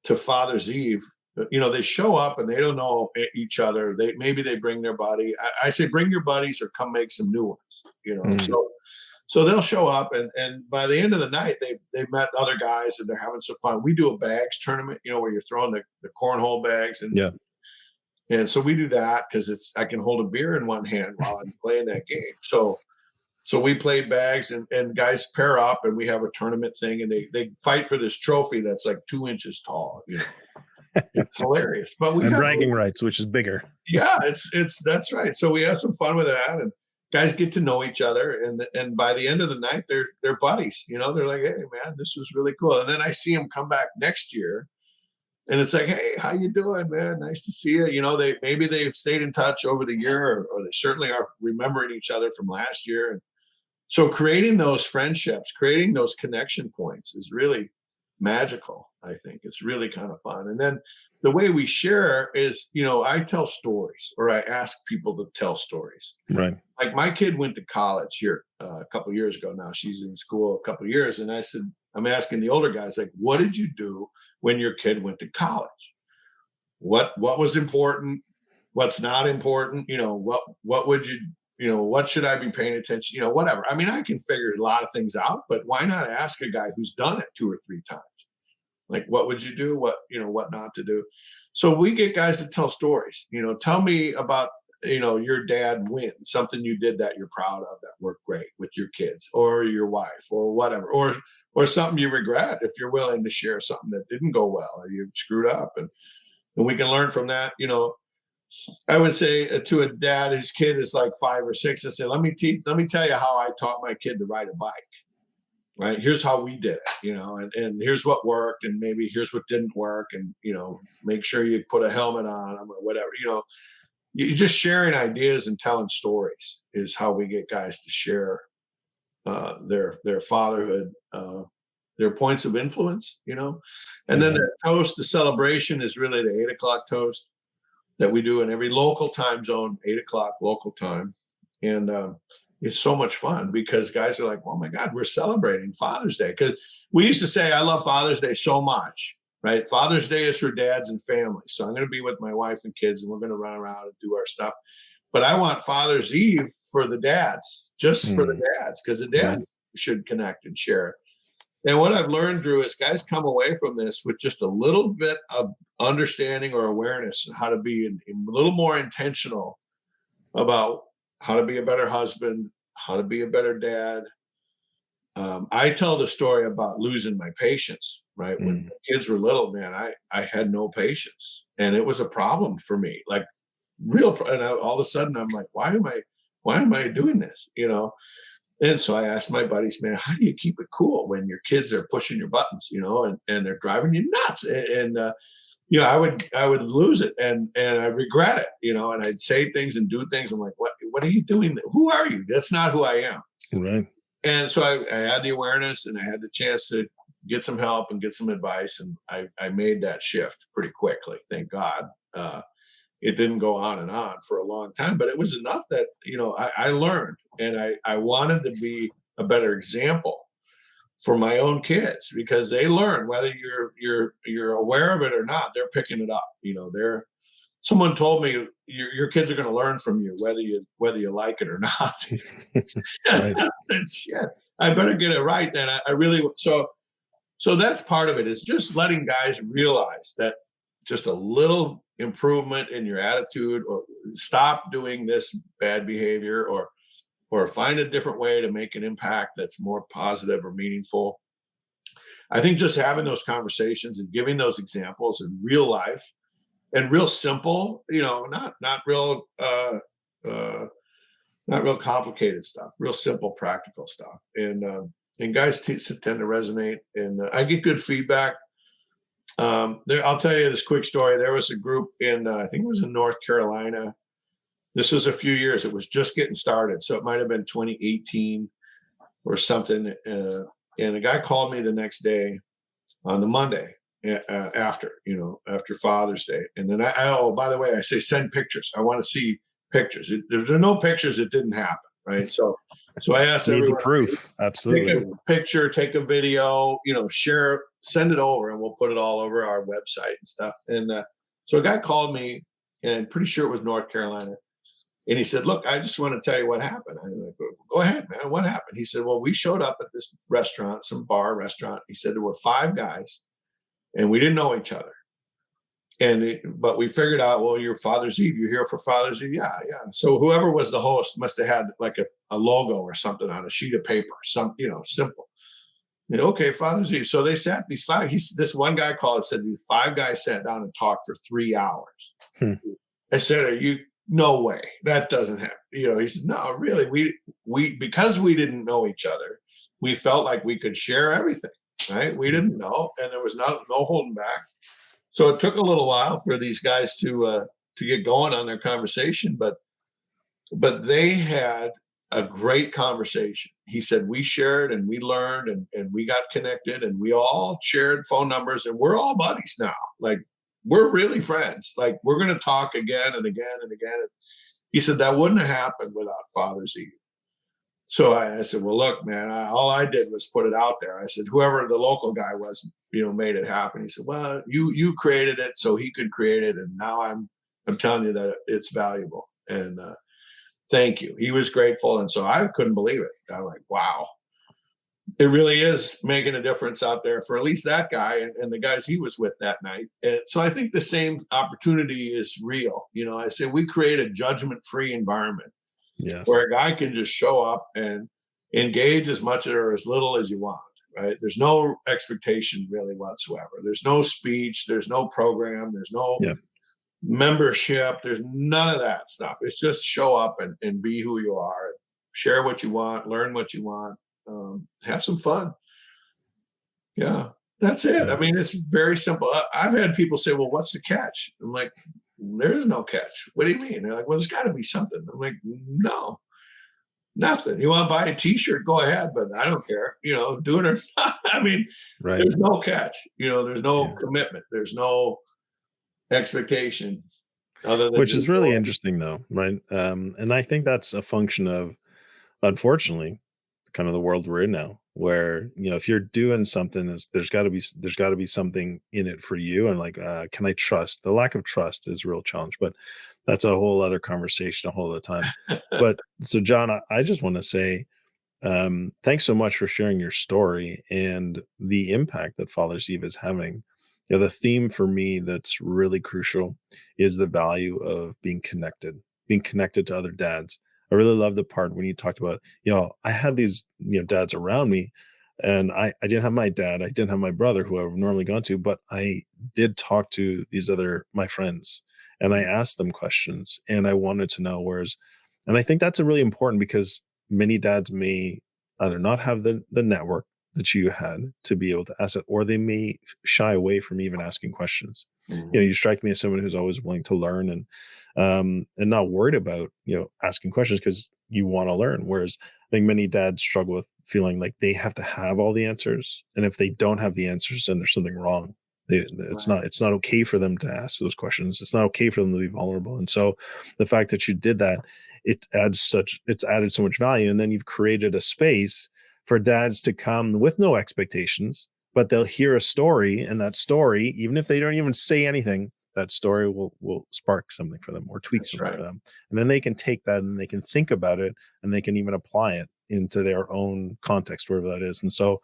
to Father's Eve. They show up and they don't know each other. Maybe they bring their buddy. I say, bring your buddies or come make some new ones. Mm, So they'll show up, and by the end of the night, they've met other guys and they're having some fun. We do a bags tournament, where you're throwing the cornhole bags, yeah. and so we do that because I can hold a beer in one hand while I'm playing that game. So we play bags, and guys pair up, and we have a tournament thing, and they fight for this trophy that's like 2 inches tall. It's hilarious, but And bragging rights, which is bigger. yeah, that's right. So we have some fun with that, and guys get to know each other, and by the end of the night, they're buddies. They're like, hey man, this was really cool. And then I see them come back next year, and it's like, hey, how you doing, man? Nice to see you. They've stayed in touch over the year, or they certainly are remembering each other from last year. And so creating those friendships, creating those connection points is really magical. I think it's really kind of fun. And then the way we share is, I tell stories, or I ask people to tell stories. Right. Like my kid went to college here a couple of years ago now. She's in school a couple of years. And I said, I'm asking the older guys, like, what did you do when your kid went to college? What was important? What's not important? What would what should I be paying attention? Whatever. I mean, I can figure a lot of things out, but why not ask a guy who's done it 2 or 3 times? Like, what would you do? What not to do? So we get guys to tell stories. Tell me about, your dad win, something you did that you're proud of, that worked great with your kids or your wife or whatever, or something you regret, if you're willing to share something that didn't go well or you screwed up, and we can learn from that. I would say to a dad, his kid is like 5 or 6. I say, let me tell you how I taught my kid to ride a bike. Right. Here's how we did it, and here's what worked, and maybe here's what didn't work. And, make sure you put a helmet on them or whatever, you just sharing ideas and telling stories is how we get guys to share their fatherhood, their points of influence, and then the toast, the celebration is really the 8 o'clock toast that we do in every local time zone, 8 o'clock local time. And, it's so much fun because guys are like, oh my God, we're celebrating Father's Day. Because we used to say, I love Father's Day so much, right? Father's Day is for dads and families. So I'm going to be with my wife and kids and we're going to run around and do our stuff. But I want Father's Eve for the dads, just for Mm, the dads, because the right. dads should connect and share. And what I've learned, Drew, is guys come away from this with just a little bit of understanding or awareness on how to be a little more intentional about how to be a better husband, how to be a better dad. I tell the story about losing my patience, right? When Mm, the kids were little, man, I had no patience, and it was a problem for me, like and all of a sudden, I'm like, why am I doing this? And so I asked my buddies, man, how do you keep it cool when your kids are pushing your buttons, and they're driving you nuts? I would lose it and I regret it, and I'd say things and do things. I'm like, what are you doing? Who are you? That's not who I am. right. And so I had the awareness and I had the chance to get some help and get some advice. And I made that shift pretty quickly. Thank God. It didn't go on and on for a long time, but it was enough that, I learned and I wanted to be a better example for my own kids because they learn whether you're aware of it or not, they're picking it up. They're Someone told me your kids are going to learn from you whether you like it or not. Right. I said, shit, I better get it right then. I really so that's part of it is just letting guys realize that just a little improvement in your attitude or stop doing this bad behavior or find a different way to make an impact that's more positive or meaningful. I think just having those conversations and giving those examples in real life and real simple, not real uh not real complicated stuff, real simple, practical stuff. And guys tend to resonate, and I get good feedback. I'll tell you this quick story. There was a group in, I think it was in North Carolina. This was a few years. It was just getting started, so it might have been 2018 or something. And a guy called me the next day on the Monday after Father's Day. And then oh, by the way, I say send pictures. I want to see pictures. If there are no pictures, it didn't happen, right? So I asked Need the everyone, proof. take Absolutely. a picture, take a video, share, send it over, and we'll put it all over our website and stuff. And so a guy called me, and pretty sure it was North Carolina. And he said, "Look, I just want to tell you what happened." I was like, "Go ahead, man. What happened?" He said, "Well, we showed up at this restaurant, some bar restaurant." He said there were 5 guys, and we didn't know each other. But we figured out, well, your Father's Eve. You're here for Father's Eve, yeah, yeah. So whoever was the host must have had like a logo or something on a sheet of paper, simple. Okay, Father's Eve. So they sat these five. This one guy called and said these 5 guys sat down and talked for 3 hours. Hmm. I said, "Are you? No way. That doesn't happen." He said, "No, really. We because we didn't know each other, we felt like we could share everything, right? We didn't know, and there was no holding back. So it took a little while for these guys to get going on their conversation, but they had a great conversation. He said we shared and we learned and we got connected and we all shared phone numbers and we're all buddies now. Like we're really friends. Like we're going to talk again and again and again." He said that wouldn't have happened without Father's Eve. So I said, "Well, look, man, all I did was put it out there." I said, "Whoever the local guy was, made it happen." He said, "Well, you created it so he could create it, and now I'm telling you that it's valuable." And thank you. He was grateful, and so I couldn't believe it. I'm like, wow, it really is making a difference out there for at least that guy and the guys he was with that night. And so I think the same opportunity is real. I say we create a judgment-free environment where Yes. a guy can just show up and engage as much or as little as you want, right? There's no expectation really whatsoever. There's no speech, there's no program, there's no Yeah. membership, there's none of that stuff. It's just show up and be who you are, and share what you want, learn what you want, have some fun. Yeah, that's it. I Yeah. mean, it's very simple. I've had people say, "Well, what's the catch?" I'm like, "There is no catch." "What do you mean?" They're like, "Well, there's got to be something." I'm like, "No, nothing. You want to buy a T-shirt? Go ahead, but I don't care. Do it or not." I mean, Right. there's no catch. There's no Yeah. commitment. There's no expectation other than Which just is really doing interesting though, right? And I think that's a function of unfortunately, kind of the world we're in now, where if you're doing something, there's got to be something in it for you, and like, can I trust? The lack of trust is a real challenge, but that's a whole other conversation, a whole other time. But so, John, I just want to say, thanks so much for sharing your story and the impact that Father's Eve is having. The theme for me that's really crucial is the value of being connected to other dads. I really love the part when you talked about, I had these, dads around me, and I didn't have my dad, I didn't have my brother, who I've normally gone to, but I did talk to these other, my friends, and I asked them questions and I wanted to know whereas, and I think that's a really important because many dads may either not have the network that you had to be able to ask it, or they may shy away from even asking questions. Mhm. You strike me as someone who's always willing to learn and not worried about asking questions because you want to learn. Whereas I think many dads struggle with feeling like they have to have all the answers, and if they don't have the answers, then there's something wrong. It's Right. not okay for them to ask those questions. It's not okay for them to be vulnerable. And so the fact that you did that, it's added so much value, and then you've created a space for dads to come with no expectations, but they'll hear a story, and that story, even if they don't even say anything, that story will spark something for them or tweak That's something right. for them, and then they can take that and they can think about it, and they can even apply it into their own context, wherever that is. And so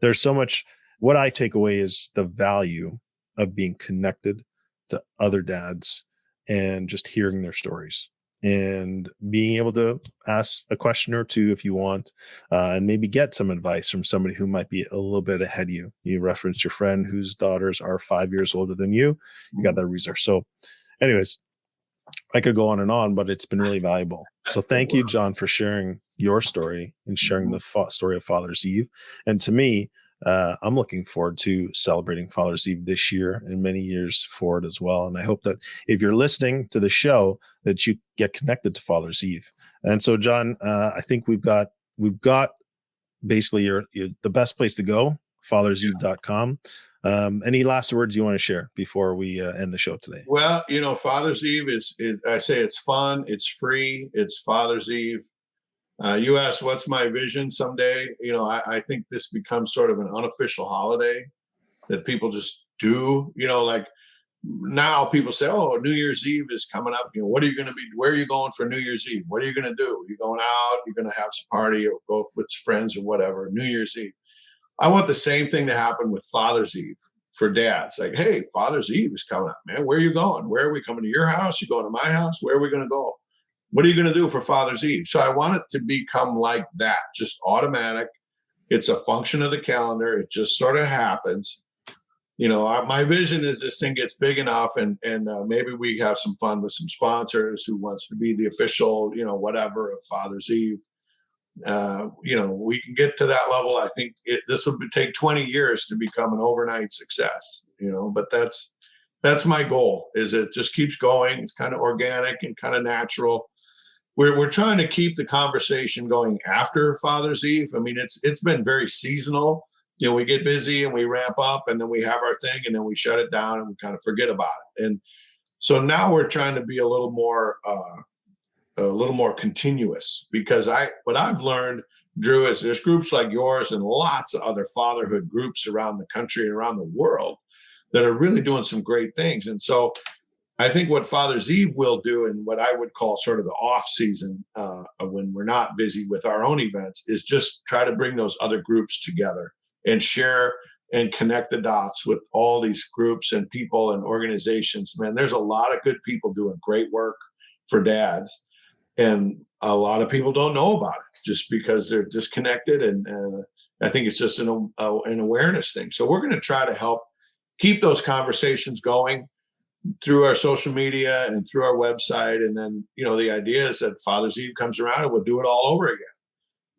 there's so much. What I take away is the value of being connected to other dads and just hearing their stories and being able to ask a question or two if you want, and maybe get some advice from somebody who might be a little bit ahead of you. You referenced your friend whose daughters are 5 years older than you. You got Mhm. that resource. So, anyways, I could go on and on, but it's been really valuable. So It thank you, will. John, for sharing your story and sharing Mhm. the story of Father's Eve. And to me, I'm looking forward to celebrating Father's Eve this year and many years forward as well. And I hope that if you're listening to the show, that you get connected to Father's Eve. And so, John, I think we've got basically your the best place to go, fatherseve.com. Any last words you want to share before we end the show today? Well, Father's Eve I say it's fun, it's free, it's Father's Eve. You asked, what's my vision someday? I think this becomes sort of an unofficial holiday that people just do. Like now people say, oh, New Year's Eve is coming up. What are you going to be? Where are you going for New Year's Eve? What are you going to do? You're going out, you're going to have some party or go with friends or whatever, New Year's Eve. I want the same thing to happen with Father's Eve for dads. Like, hey, Father's Eve is coming up, man. Where are you going? Where are we coming to your house? You going to my house? Where are we going to go? What are you going to do for Father's Eve? So I want it to become like that, just automatic. It's a function of the calendar. It just sort of happens. My vision is this thing gets big enough, and maybe we have some fun with some sponsors who wants to be the official, whatever of Father's Eve. We can get to that level. I think this will take 20 years to become an overnight success. But that's my goal. Is it just keeps going? It's kind of organic and kind of natural. We're trying to keep the conversation going after Father's Eve. I mean, it's been very seasonal. We get busy and we ramp up, and then we have our thing, and then we shut it down and we kind of forget about it. And so now we're trying to be a little more continuous, because what I've learned, Drew, is there's groups like yours and lots of other fatherhood groups around the country and around the world that are really doing some great things. And so I think what Father's Eve will do, and what I would call sort of the off season, when we're not busy with our own events, is just try to bring those other groups together and share and connect the dots with all these groups and people and organizations. Man, there's a lot of good people doing great work for dads, and a lot of people don't know about it just because they're disconnected. And I think it's just an awareness thing. So we're going to try to help keep those conversations going through our social media and through our website. And then, the idea is that Father's Eve comes around and we'll do it all over again.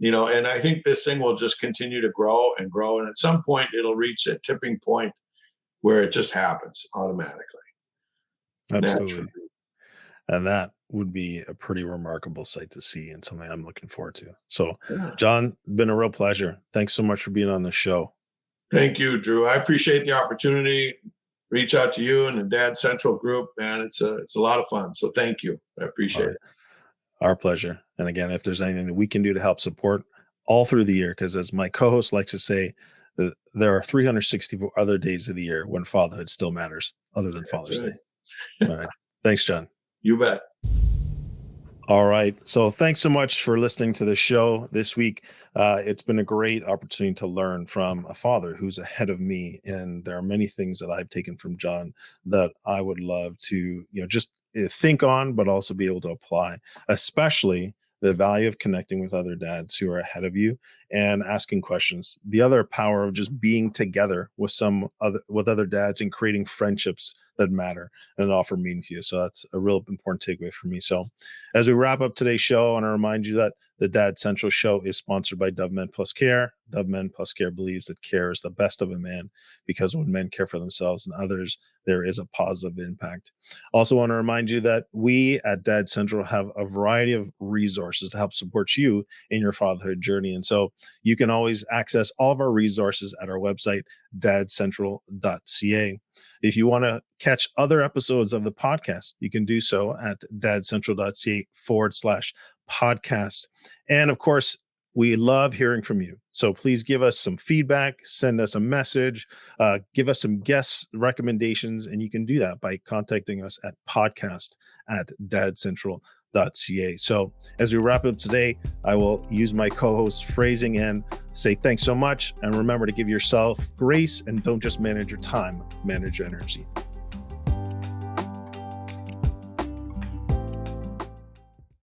And I think this thing will just continue to grow and grow. And at some point it'll reach a tipping point where it just happens automatically, naturally. Absolutely. And that would be a pretty remarkable sight to see and something I'm looking forward to. So, Yeah. John, been a real pleasure. Thanks so much for being on the show. Thank you, Drew. I appreciate the opportunity. Reach out to you and the Dad Central group, man. It's a lot of fun. So thank you. I All appreciate right. it. Our pleasure. And again, if there's anything that we can do to help support all through the year, because as my co-host likes to say, there are 364 other days of the year when fatherhood still matters, other than That's Father's right. Day. All right. Thanks, John. You bet. All right. So thanks so much for listening to the show this week. It's been a great opportunity to learn from a father who's ahead of me. And there are many things that I've taken from John that I would love to, just think on, but also be able to apply, especially the value of connecting with other dads who are ahead of you and asking questions. The other power of just being together with other dads and creating friendships that matter and offer meaning to you. So that's a real important takeaway for me. So as we wrap up today's show, I want to remind you that the Dad Central show is sponsored by Dove Men Plus Care. Dove Men Plus Care believes that care is the best of a man, because when men care for themselves and others, there is a positive impact. Also want to remind you that we at Dad Central have a variety of resources to help support you in your fatherhood journey. And so you can always access all of our resources at our website, dadcentral.ca. If you want to catch other episodes of the podcast, you can do so at dadcentral.ca/podcast. And of course, we love hearing from you. So please give us some feedback, send us a message, give us some guest recommendations, and you can do that by contacting us at podcast@dadcentral.ca. So as we wrap up today, I will use my co-host's phrasing and say thanks so much. And remember to give yourself grace and don't just manage your time, manage your energy.